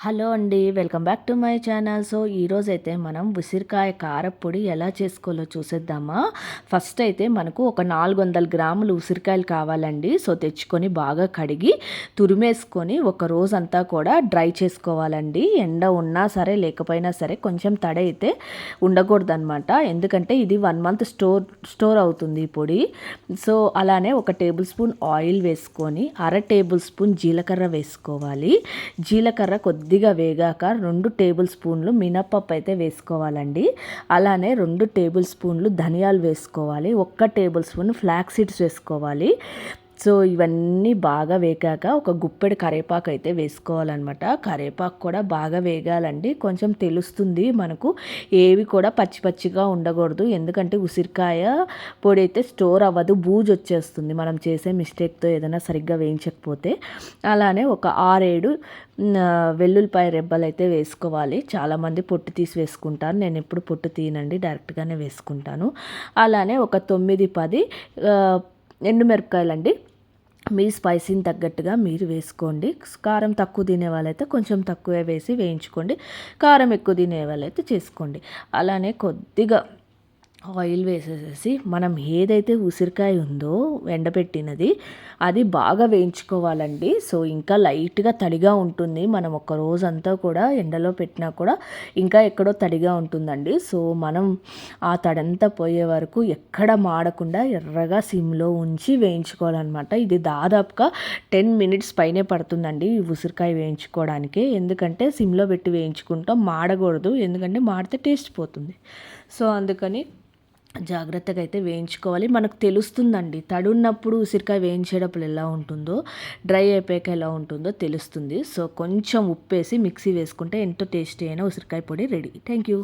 Hello అండి, welcome back to my channel. So ఈరోజైతే మనం ఉసిరికాయ కారప్పొడి ఎలా చేసుకోవాలో చూసేద్దామా. ఫస్ట్ అయితే మనకు ఒక 400 గ్రాములు ఉసిరికాయలు కావాలండి. సో తెచ్చుకొని బాగా కడిగి తురిమేసుకొని ఒక రోజంతా కూడా డ్రై చేసుకోవాలండి. ఎండ ఉన్నా సరే లేకపోయినా సరే కొంచెం తడి అయితే ఉండకూడదనమాట, ఎందుకంటే ఇది 1 మంత్ స్టోర్ అవుతుంది ఈ పొడి. సో అలానే ఒక టేబుల్ స్పూన్ ఆయిల్ వేసుకొని అర టేబుల్ స్పూన్ జీలకర్ర వేసుకోవాలి. జీలకర్ర కొద్దిగా వేగాక 2 టేబుల్ స్పూన్లు మినప్పప్పు అయితే వేసుకోవాలండి. అలానే 2 టేబుల్ స్పూన్లు ధనియాలు వేసుకోవాలి. 1 టేబుల్ స్పూన్ ఫ్లాక్స్ సీడ్స్ వేసుకోవాలి. సో ఇవన్నీ బాగా వేగాక ఒక గుప్పెడు కరివేపాకు అయితే వేసుకోవాలన్నమాట. కరివేపాకు కూడా బాగా వేగాలండి, కొంచెం తెలుస్తుంది మనకు. ఏవి కూడా పచ్చి పచ్చిగా ఉండకూడదు, ఎందుకంటే ఉసిరికాయ పొడి అయితే స్టోర్ అవ్వదు, బూజు వచ్చేస్తుంది మనం చేసే మిస్టేక్తో ఏదైనా సరిగ్గా వేయించకపోతే. అలానే ఒక 6-7 వెల్లుల్లిపాయ రెబ్బలు అయితే వేసుకోవాలి. చాలామంది పొట్టు తీసి వేసుకుంటారు, నేను ఎప్పుడు పొట్టు తీయనండి, డైరెక్ట్గానే వేసుకుంటాను. అలానే ఒక 9-10 ఎండుమిరపకాయలండి. మీ స్పైసీని తగ్గట్టుగా మీరు వేసుకోండి. కారం తక్కువ తినే వాళ్ళైతే కొంచెం తక్కువే వేసి వేయించుకోండి, కారం ఎక్కువ తినే వాళ్ళైతే చేసుకోండి. అలానే కొద్దిగా ఆయిల్ వేసేసేసి మనం ఏదైతే ఉసిరికాయ ఉందో ఎండబెట్టినది అది బాగా వేయించుకోవాలండి. సో ఇంకా లైట్గా తడిగా ఉంటుంది, మనం ఒక రోజంతా కూడా ఎండలో పెట్టినా కూడా ఇంకా ఎక్కడో తడిగా ఉంటుందండి. సో మనం ఆ తడంతా పోయే వరకు ఎక్కడ మాడకుండా ఎర్రగా సిమ్లో ఉంచి వేయించుకోవాలన్నమాట. ఇది దాదాపుగా 10 మినిట్స్ పైనే పడుతుందండి ఈ ఉసిరికాయ వేయించుకోవడానికి, ఎందుకంటే సిమ్లో పెట్టి వేయించుకుంటాం, మాడకూడదు, ఎందుకంటే మాడితే టేస్ట్ పోతుంది. సో అందుకని జాగ్రత్తగా అయితే వేయించుకోవాలి. మనకు తెలుస్తుందండి, తడి ఉన్నప్పుడు ఉసిరికాయ వేయించేటప్పుడు ఎలా ఉంటుందో, డ్రై అయిపోయాక ఎలా ఉంటుందో తెలుస్తుంది. సో కొంచెం ఉప్పేసి మిక్సీ వేసుకుంటే ఎంతో టేస్టీ అయిన ఉసిరికాయ పొడి రెడీ. Thank you.